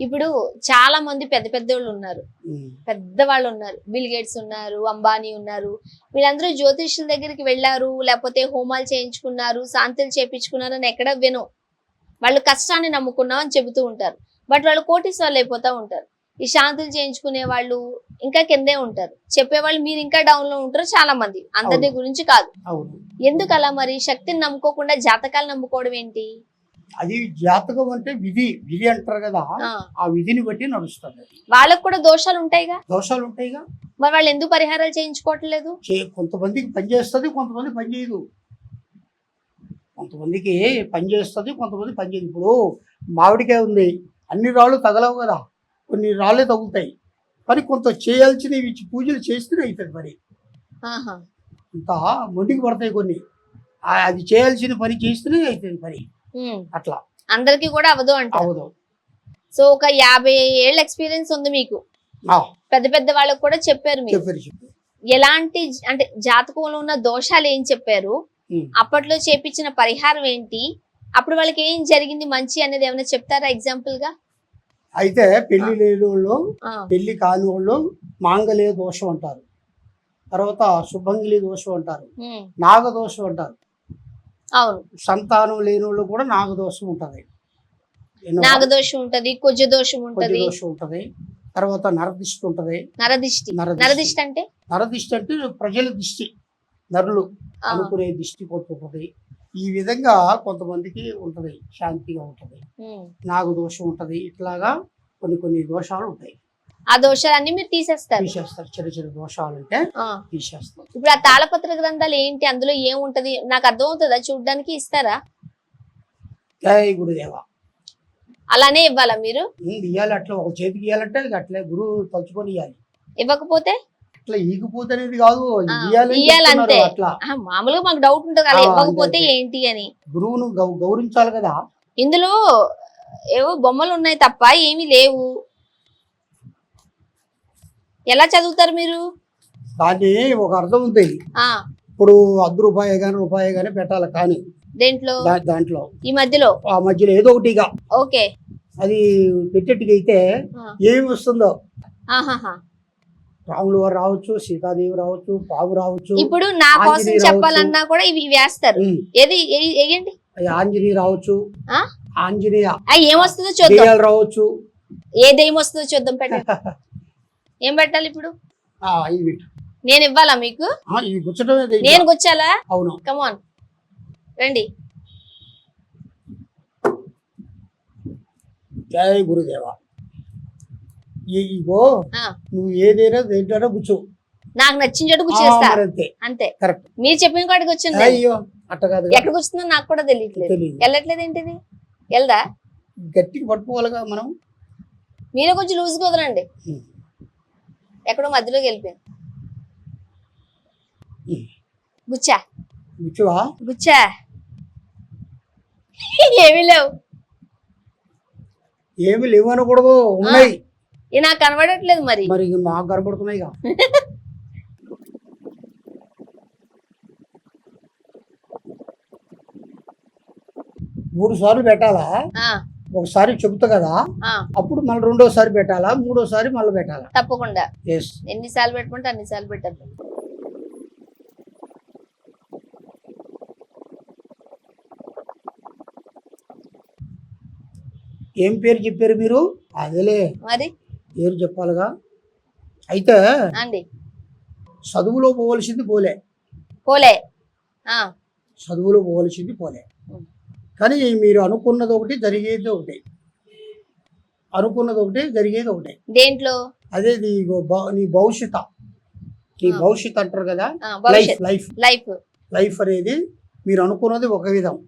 ఇప్పుడు చాలా మంది పెద్ద పెద్దోళ్ళు ఉన్నారు, ఉమ్. పెద్దవాళ్ళు ఉన్నారు, బిల్ గేట్స్ ఉన్నారు, అంబానీ ఉన్నారు. వీళ్ళందరూ జ్యోతిష్యుల దగ్గరికి వెళ్ళారు, లేకపోతే హోమాలు చేయించుకున్నారు, శాంతులు చేయించుకున్నారు అని ఎక్కడ వినం. వాళ్ళు కష్టాన్ని నమ్ముకున్నాం అని చెబుతూ ఉంటారు. బట్ వాళ్ళు కోటీశ్వర్లు అయిపోతా ఉంటారు. ఈ శాంతులు చేయించుకునే వాళ్ళు ఇంకా కిందే ఉంటారు, చెప్పేవాళ్ళు మీరు ఇంకా డౌన్ లో ఉంటారు. చాలా మంది, అందరి గురించి కాదు. అవును. ఎందుకు అలా మరి? శక్తిని నమ్ముకోకుండా జాతకాలు నమ్ముకోవడం ఏంటి? అది జాతకం అంటే విధి విధి అంటారు కదా, ఆ విధిని బట్టి నడుస్తుంది. వాళ్ళకు కూడా దోషాలు ఉంటాయిగా. దోషాలు ఉంటాయిగా, మరి వాళ్ళు ఎందుకు పరిహారాలు చేయించుకోవట్లేదు? కొంతమందికి పని చేస్తుంది, కొంతమంది పని చేయదు. కొంతమందికి పని చేస్తుంది, కొంతమంది పని చేయదు. ఇప్పుడు మామిడికాయ ఉంది, అన్ని రాళ్ళు తగలవు కదా, కొన్ని రాళ్ళే తగులుతాయి. కానీ కొంత చేయాల్సినవి పూజలు చేస్తూనే అవుతుంది పని. ఇంత మొండికి పడతాయి కొన్ని, అది చేయాల్సిన పని చేస్తూనే అవుతుంది పని. అట్లా అందరికి కూడా అవదు అంటే అవదు. సో ఒక 50 ఏళ్ళ ఎక్స్పీరియన్స్ ఉంది మీకు, పెద్ద పెద్ద వాళ్ళకు కూడా చెప్పారు మీరు. ఎలాంటి అంటే జాతకంలో ఉన్న దోషాలు ఏం చెప్పారు, అప్పట్లో చేపించిన పరిహారం ఏంటి, అప్పుడు వాళ్ళకి ఏం జరిగింది మంచి అనేది ఏమైనా చెప్తారా ఎగ్జాంపుల్ గా? అయితే పెళ్లి లేని వాళ్ళు, పెళ్లి కాని వాళ్ళు మాంగళ్య దోషం అంటారు, తర్వాత శుభంగిలి దోషం అంటారు, నాగదోషం అంటారు. అవును, సంతానం లేని వాళ్ళు కూడా నాగదోషం ఉంటది. నాగదోషం ఉంటది, కుజ దోషం ఉంటది, తర్వాత నరదిష్టి ఉంటది. నరదిష్టి అంటే నరదిష్టి అంటే ప్రజల దిష్టి, నరులు అనుకునే దిష్టి పోతుంటది. ఈ విధంగా కొంతమందికి ఉంటది, శాంతిగా ఉంటది. నాగదోషం ఉంటది. ఇట్లాగా కొన్ని కొన్ని దోషాలు ఉంటాయి. ఆ దోషాలన్నీ మీరు తీసేస్తారు. చిన్న చిన్న దోషాలు అంటే తీసేస్తారు. ఇప్పుడు ఆ తాళపత్ర గ్రంథాలు ఏంటి, అందులో ఏముంటది నాకు అర్థం అవుతుందా? చూడడానికి ఇస్తారా? జై గురుదేవ. అలానే ఇవ్వాలా మీరు? ఇవ్వాలి. అట్లా ఒక చేతికి ఇవ్వాలంటే అట్లే గురువు తలుచుకొని ఇవ్వాలి. ఇవ్వకపోతే అట్లా ఈగిపోతే అనేది కాదు, ఇవ్వాలంటే. మామూలుగా మాకు డౌట్ ఉంటుంది అలా ఇవ్వకపోతే ఏంటి అని. గురువును గౌరవించాలి కదా. ఇందులో ఏవో బొమ్మలు ఉన్నాయి తప్ప ఏమీ లేవు. ఎలా చదువుతారు మీరు? దాన్ని ఒక అర్థం ఉంది. ఇప్పుడు ₹1 గాని రూపాయి గాని పెట్టాలి. కానీ దాంట్లో ఈ మధ్యలో ఏదో ఒకటిగా ఓకే అది పెట్టేట్టుగా అయితే ఏమి వస్తుందో. రాములు వారు రావచ్చు, సీతాదేవి రావచ్చు, పాము రావచ్చు. ఇప్పుడు నా కోసం చెప్పాలన్నా కూడా ఇవి వేస్తారు. ఏది వేయండి. ఆంజనేయ రావచ్చు, ఆంజనేయ ఏమొస్తుందో చూద్దాం. రావచ్చు, ఏదేమొస్తుందో చూద్దాం. పెట్టండి. ఏం పెట్టాలి ఇప్పుడు? నేను ఇవ్వాలా మీకు? నేను గుచ్చాలా? అవును. కమాన్ రండి. జై గురుదేవ. ఇగో నువ్వు ఏదైనా దేంట్లో కూర్చో, నాకు నచ్చిన చోటు కూర్చేస్తా అంతే. కరెక్ట్. మీరు చెప్పిన కాడికి వచ్చింది. అయ్యో అట్ట కాదు, ఎక్కడ కూర్చుందో నాకు కూడా తెలియట్లేదు. వెళ్ళట్లేదు ఏంటిది? వెళ్దా? గట్టిగా పట్టుకోవాలిగా మనం. మీరే కొంచెం లూజ్ కుదరండి. ఎక్కడో మధ్యలోకి వెళ్ళిపోయింది. గుచ్చా గుచ్చా ఏమి లేవు అనకూడదు, ఉన్నాయి. నాకు కనబడట్లేదు. మరి మాకు కనబడుతున్నాయి. 3 సార్లు పెట్టాలా? ఒకసారి చెబుతా కదా, అప్పుడు మళ్ళీ 2వసారి పెట్టాలా, 3వసారి మళ్ళీ పెట్టాలా? తప్పకుండా. ఎన్నిసార్లు పెట్టుకుంటే అన్నిసార్లు పెట్టద్దు. ఏం పేరు చెప్పారు మీరు? అదేలే మరి పేరు చెప్పాలిగా. అయితే చదువులో పోవలసింది పోలే, చదువులో పోవలసింది పోలే. కానీ మీరు అనుకున్నది ఒకటి, జరిగేది ఒకటి. అనుకున్నది ఒకటి, జరిగేది ఒకటి. దేంట్లో? అదే నీ భవిష్యత్, నీ భవిష్యత్ అంటారు కదా. లైఫ్ అనేది మీరు అనుకున్నది ఒక విధం,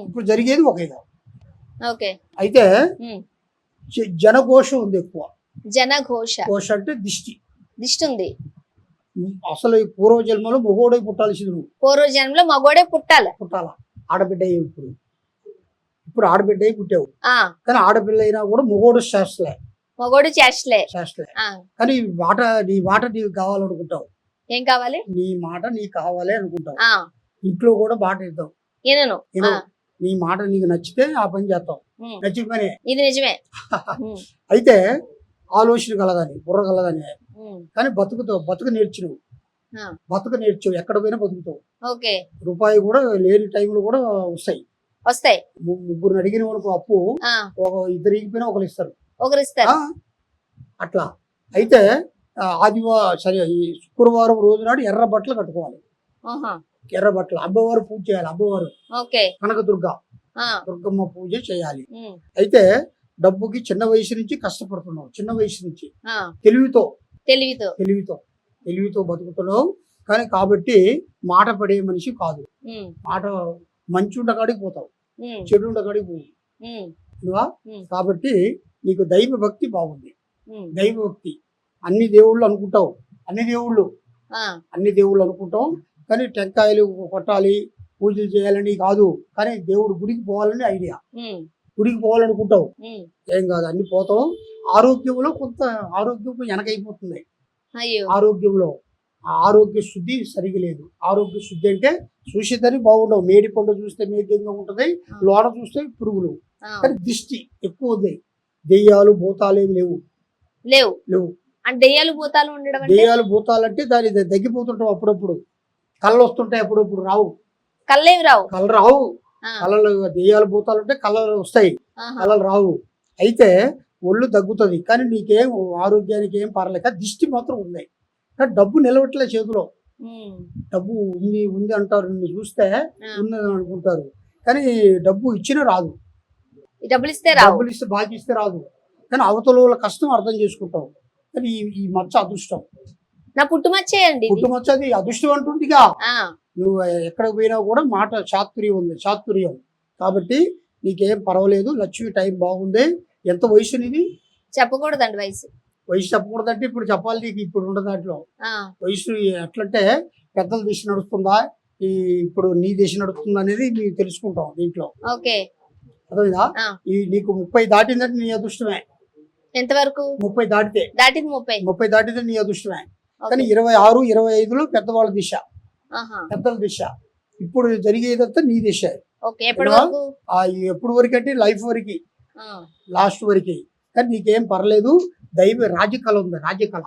ఇప్పుడు జరిగేది ఒక విధం. అయితే జనఘోష ఉంది ఎక్కువ. ఘోష అంటే దిష్టి ఉంది. అసలు ఈ పూర్వజన్మలో మగోడే పుట్టాల్సింది. నువ్వు పూర్వజన్మలో మగోడే పుట్టాలా. ఆడబిడ్డ ఇప్పుడు ఆడబిడ్డ అయి పుట్టావు, కానీ ఆడపిల్ల అయినా కూడా మగోడు చేస్తలే. కానీ నీ మాట నీకు కావాలనుకుంటావు. ఏం కావాలి? నీ మాట నీకు కావాలి అనుకుంటావు. ఇంట్లో కూడా మాట ఇద్దాం. నీ మాట నీకు నచ్చితే ఆ పని చేస్తావు, ఉమ్. నచ్చిన పనే. ఇది నిజమే. ఉమ్, అయితే ఆలోచన కలగాని, బుర్ర కలగాని, ఉమ్, కానీ బతుకుతావు, బతుకు నేర్చు నువ్వు, ఆ, బతుకు నేర్చు, ఎక్కడ పోయినా బతుకుతావు. ఓకే. రూపాయి కూడా లేని టైంలో కూడా వస్తాయి. వస్తాయి. ముగ్గురు అడిగిన వరకు అప్పు ఆ, ఒక ఇద్దరు ఇగిపోయినా ఒకరు ఇస్తారు. ఒకరిస్తారు. అట్లా. అయితే సరే ఈ శుక్రవారం రోజు నాడు ఎర్ర బట్టలు కట్టుకోవాలి. ఆహా, ఎర్ర బట్టలు, అమ్మవారు పూజ చేయాలి. అమ్మవారు ఓకే. కనకదుర్గ, ఆ, దుర్గమ్మ పూజ చేయాలి. ఉమ్, అయితే డబ్బుకి చిన్న వయసు నుంచి కష్టపడుతున్నావు, చిన్న వయసు నుంచి ఆ, తెలివితో తెలివితో. తెలివితో తెలివితో బతుకుతున్నావు. కానీ కాబట్టి మాట పడే మనిషి కాదు. ఉమ్, మాట మంచి ఉండకాడికి పోతావు, ఉమ్, చెడు ఉండకాడికి పోవు. ఉమ్, నువ్వా? ఉమ్, కాబట్టి నీకు దైవ భక్తి బాగుంది. ఉమ్, దైవ భక్తి అన్ని దేవుళ్ళు అనుకుంటావు, అన్ని దేవుళ్ళు ఆ, అన్ని దేవుళ్ళు అనుకుంటాం. కానీ టెంకాయలు కొట్టాలి, పూజలు చేయాలని కాదు. కానీ దేవుడు గుడికి పోవాలని ఐడియా. ఉమ్, గుడికి పోవాలనుకుంటావు, ఉమ్, ఏం కాదు, అన్ని పోతావు. ఆరోగ్యంలో కొంత ఆరోగ్యం వెనకైపోతుంది. అయ్యో. ఆరోగ్యంలో ఆ ఆరోగ్య శుద్ధి సరిగా లేదు. ఆరోగ్య శుద్ధి అంటే చూసేదని బాగుండవు. మేడి పండు చూస్తే మేఘంగా ఉంటది, లోన చూస్తే పురుగులు. ఆ, కానీ దిష్టి ఎక్కువ ఉంది. దెయ్యాలు భూతాలు ఏమి లేవు, లేవు. లేవు. అంటే దెయ్యాలు భూతాలు ఉండడం అంటే దెయ్యాలు భూతాలు అంటే దాని తగ్గిపోతుంటావు. అప్పుడప్పుడు కళ్ళు వస్తుంటాయి, అప్పుడప్పుడు రావు. కళ్ళేవి రావు. కళ్ళు రావు. ఆ, కళ్ళలు దెయ్యాలు భూతాలు ఉంటే కళ్ళలు వస్తాయి, ఆహా, కళ్ళలు రావు. అయితే ఒళ్ళు తగ్గుతుంది, కానీ నీకేం ఆరోగ్యానికి ఏం పర్లేక దిష్టి మాత్రం ఉన్నాయి. కానీ డబ్బు నిలవట్లే చేతిలో. ఉమ్, డబ్బు ఉంది ఉంది అంటారు, నిన్ను చూస్తే ఆ, ఉన్నది అనుకుంటారు. కానీ డబ్బు ఇచ్చినా రాదు. ఈ డబ్బులు ఇస్తే రావు. డబ్బులు ఇస్తే బాకీ ఇస్తే రాదు. కానీ అవతల వాళ్ళ కష్టం అర్థం చేసుకుంటావు. కానీ ఈ మచ్చ అదృష్టం, నా పుట్టుమచ్చేయండి ఇది. పుట్టుమచ్చ అది అదృష్టం అంటుందిగా. ఆ, నువ్వు ఎక్కడికి పోయినా కూడా మాట చాతుర్యం ఉంది, చాతుర్యం. కాబట్టి నీకేం పర్వాలేదు. లక్ష్మి టైం బాగుంది. ఎంత వయసు నీది? చెప్పకూడదండి వయసు. వయసు చెప్పకూడదంటే ఇప్పుడు చెప్పాలి నీకు. ఇప్పుడు ఉన్న దాంట్లో ఆ, వయసు ఎట్లంటే పెద్దల దిశ నడుస్తుందా, ఇప్పుడు నీ దిశ నడుస్తుందా అనేది నీకు తెలుసుకుంటాం దీంట్లో. ఓకే. అర్థమైందా? ఆ. నీకు 30 దాటిందంటే నీ అదృష్టమే. ఎంతవరకు 30 దాటితే, దాటింది? 30. 30 దాటితే నీ అదృష్టమే. ఓకే. కానీ 26, 25లో పెద్దవాళ్ళ దిశ, ఆహా, పెద్దల దిశ. ఇప్పుడు జరిగేదంతా నీ దిశ. ఓకే. ఎప్పటి ఏమా? వరకు? ఎప్పుడు వరకు అంటే లైఫ్ వరకు, ఆ, లాస్ట్ వరకు. కానీ నీకేం పర్లేదు. దైవ రాజకళ ఉంది, రాజకళ,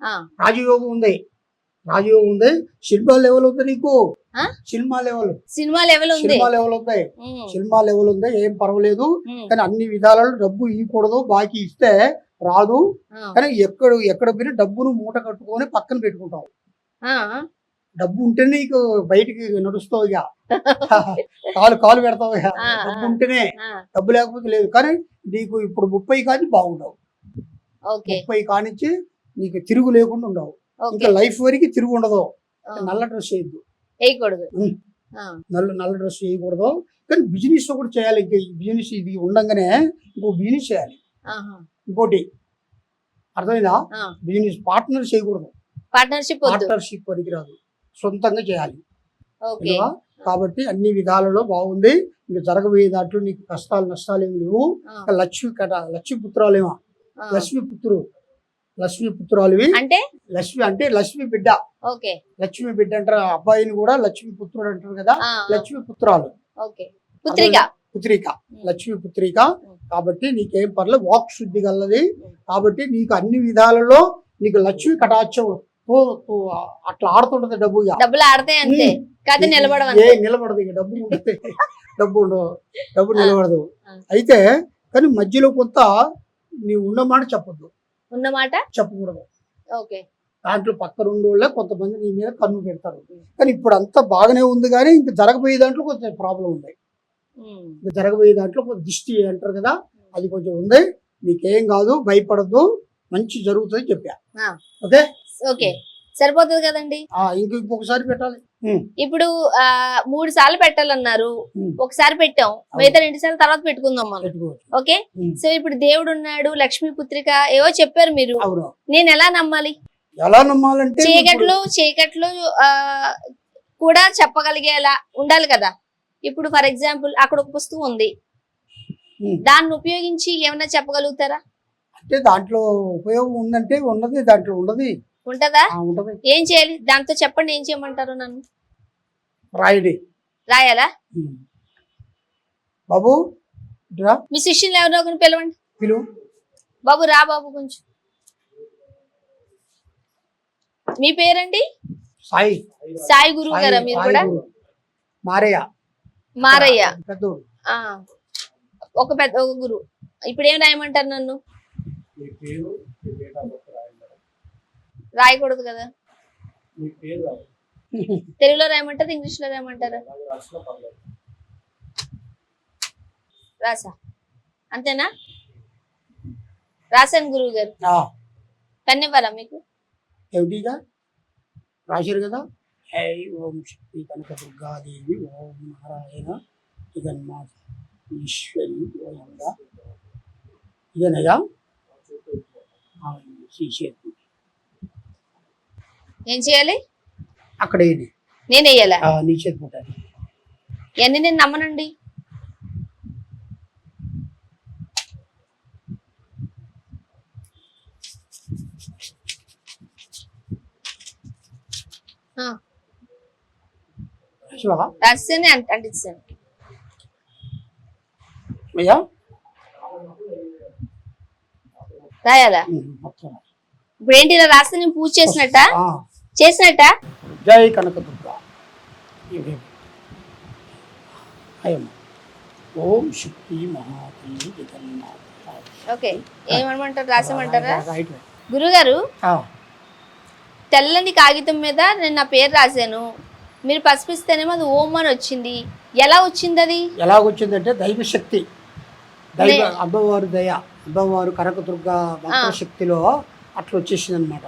ఆ, రాజయోగం ఉంది, రాజయోగం ఉంది. సినిమా లెవెల్ ఉంది నీకు. ఆ? సినిమా లెవెల్, సినిమా లెవెల్ ఉంది. సినిమా లెవెల్ ఉంది, ఉమ్, సినిమా లెవెల్ ఉంది. ఏం పర్వాలేదు. ఉమ్, కానీ అన్ని విధాలలో డబ్బు ఇవ్వకూడదు, బాకీ ఇస్తే రాదు. ఆ, కానీ ఎక్కడ పోయినా డబ్బును మూట కట్టుకొని పక్కన పెట్టుకుంటావు. ఆ, డబ్బు ఉంటేనే నీకు బయటికి నడుస్తావు, ఇక కాలు పెడతావు. ఇక ఆ, డబ్బు ఆ. ఉంటేనే, ఆ, డబ్బు లేకపోతే లేదు. కానీ నీకు ఇప్పుడు 30 కానీ బాగుండవు. ఓకే. 30 కానించి నీకు తిరుగు లేకుండా ఉండవు. ఓకే. ఇంకా లైఫ్ వరకు తిరుగు ఉండదు. ఆ, నల్ల డ్రెస్ వేయద్దు, వేయకూడదు. ఉమ్. ఆ, నల్ల డ్రెస్ వేయకూడదు. కానీ బిజినెస్ ఒకటి చేయాలి. ఇంకా ఈ బిజినెస్ ఇది ఉండగానే ఇంకో బిజినెస్ చేయాలి. ఆహా, ఇంకోటి అర్థమైందా? ఆ, బిజినెస్ పార్ట్నర్ చేయకూడదు. పార్ట్నర్షిప్ వద్దు. పార్ట్నర్షిప్ పనికిరాదు, సొంతంగా చేయాలి. ఓకే. వినవా? కాబట్టి అన్ని విధాలలో బాగుంది. ఇంకా జరగబోయే దాంట్లో నీకు కష్టాలు నష్టాలు ఏమి లేవు. ఆ, లక్ష్మి పుత్రాలేమో, ఆ. లక్ష్మి పుత్రాలువి. అంటే లక్ష్మి అంటే లక్ష్మి బిడ్డ, ఓకే. లక్ష్మి బిడ్డ అంటారు. అబ్బాయిని కూడా లక్ష్మి పుత్రుడు అంటారు కదా. ఆ, లక్ష్మి పుత్రాలు, ఓకే. పుత్రిక. పుత్రిక, లక్ష్మి పుత్రిక. కాబట్టి నీకేం పర్లేదు, వాక్ శుద్ధి గలది. కాబట్టి నీకు అన్ని విధాలలో నీకు లక్ష్మి కటాక్షం అట్లా ఆడుతుంటది. డబ్బు ఇక డబ్బులు ఆడతాయి అంతే, కాదు నిలబడవు ఏ అంతే. నిలబడదు. ఇక డబ్బు ఉంటే డబ్బు ఉండదు, డబ్బు నిలబడదు. ఆ. అయితే కానీ మధ్యలో కొంత నీవు ఉన్నమాట చెప్పొద్దు, ఉన్నమాట. చెప్పకూడదు. ఓకే. దాంట్లో పక్కన ఉండేవాళ్ళే కొంతమంది నీ మీద కన్ను పెడతారు. కానీ ఇప్పుడు అంతా బాగానే ఉంది. కానీ ఇంకా జరగబోయే దాంట్లో కొంచెం ప్రాబ్లం ఉంది. ఉమ్, ఇంకా జరగబోయే దాంట్లో కొంచెం దిష్టి అంటారు కదా, అది కొంచెం ఉంది. నీకేం కాదు, భయపడద్దు, మంచి జరుగుతుంది చెప్పా. ఆ. Okay, okay. సరిపోతుంది కదండి. ఇంకొకసారి పెట్టాలి. ఇప్పుడు 3 సార్లు పెట్టాలన్నారు, ఒకసారి పెట్టాం, మిగతా 2 సార్లు తర్వాత పెట్టుకుందాం మనం. పెట్టుకోవచ్చు. ఓకే. సో ఇప్పుడు దేవుడు ఉన్నాడు, లక్ష్మీ పుత్రిక ఏవో చెప్పారు మీరు, అవును. నేను ఎలా నమ్మాలి? ఎలా నమ్మాలంటే చీకట్లు కూడా చెప్పగలిగేలా ఉండాలి కదా. ఇప్పుడు ఫర్ ఎగ్జాంపుల్ అక్కడ ఒక పుస్తకం ఉంది, దాన్ని ఉపయోగించి ఏమన్నా చెప్పగలుగుతారా? అంటే దాంట్లో ఉపయోగం ఉందంటే ఉన్నది, దాంట్లో ఉండదు. ఉంటదా? ఉంటది. ఏం చేయాలి దాంతో? చెప్పండి, ఏం చేయమంటారు నన్ను? రాయడి, రాయాలా? బాబు ఇట్రా మీ శిష్యులు ఎవరో ఒకరిని పిలవండి. పిలువు. బాబు రా బాబు కొంచెం. మీ పేరండి? సాయి. సాయి గురువు గారా మీరు కూడా? గురు. మారయ్య. మారయ్య. పెద్దోడు. ఆ, ఒక గురువు. ఇప్పుడు ఏం రాయమంటారు నన్ను? రాయకూడదు కదా? తెలుగులో రాయమంటారు, ఇంగ్లీష్ లో రాయమంటారా? రాసా, అంతేనా? రాశాను గురువు గారు. ధన్యవాదా మీకు. ఏమిటిగా రాశారు కదా. హై ఓం శక్తి కనక దుర్గాదేవి ఓం నారాయణ జగన్మాత ఈశ్వరి ఓయంగా ఇదేనయ్యా శ్రీశక్తి. ఏం చేయాలి? అక్కడ ఏంటి నేను వేయాలా? నీ చేతి పుట్టాలి. ఇవన్నీ నేను నమ్మనండి. రాస్తేనే అంటిస్తాను. అయ్యా రాయాలా? ఇప్పుడు ఏంటి ఇలా రాస్తే నేను పూజ చేసినట్ట? చేసినట్ట? జై కనక దుర్గా. ఓం శక్తి మహాదేవి జగన్మాత. ఓకే, ఏమనమంటారు? రాసేమంటారా? గురుగారు, తెల్లని కాగితం మీద నేను నా పేరు రాశాను, మీరు పసిపిస్తేనేమో అది ఓం అని వచ్చింది. ఎలా వచ్చింది? అది ఎలా వచ్చిందంటే దైవశక్తి, దైవ అమ్మవారు దయ, అమ్మవారు కనకదుర్గ మంత్రశక్తిలో అట్లా వచ్చేసింది అనమాట.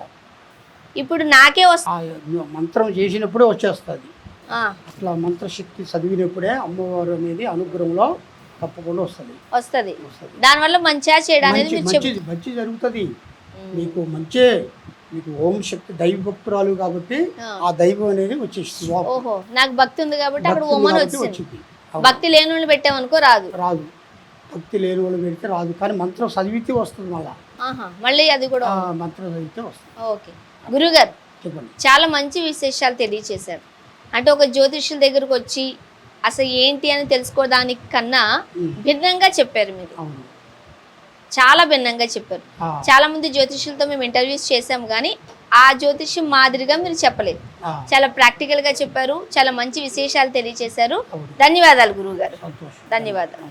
ఇప్పుడు నాకే వస్తుంది. మంత్రం చేసినప్పుడే వచ్చేస్తుంది. అట్లా మంత్రశక్తి చదివినప్పుడే అమ్మవారు అనేది అనుగ్రహంలో తప్పకుండా వస్తుంది. దానివల్ల మంచిగా చేయడానికి మంచి జరుగుతుంది. మీకు మంచి, మీకు ఓం శక్తి దైవ భక్తురాలు కాబట్టి ఆ దైవం అనేది వచ్చేస్తుంది. ఓహో, నాకు భక్తి ఉంది కాబట్టి అక్కడ ఓం అని వచ్చింది. భక్తి లేని వాళ్ళు పెట్టామనుకో రాదు. భక్తి లేని వాళ్ళు పెడితే రాదు, కానీ మంత్రం చదివితే వస్తుంది. మళ్ళీ అది కూడా మంత్రం చదివితే వస్తుంది. ఓకే గురుగారు, చెప్పండి. చాలా మంచి విశేషాలు తెలియచేశారు. అంటే ఒక జ్యోతిష్యుల దగ్గరకు వచ్చి అసలు ఏంటి అని తెలుసుకోవడానికి కన్నా భిన్నంగా చెప్పారు. మీరు చాలా భిన్నంగా చెప్పారు. చాలా మంది జ్యోతిష్యులతో మేము ఇంటర్వ్యూస్ చేసాము, కానీ ఆ జ్యోతిష్యం మాదిరిగా మీరు చెప్పలేదు. చాలా ప్రాక్టికల్ గా చెప్పారు. చాలా మంచి విశేషాలు తెలియచేశారు. ధన్యవాదాలు గురువు గారు. ధన్యవాదాలు.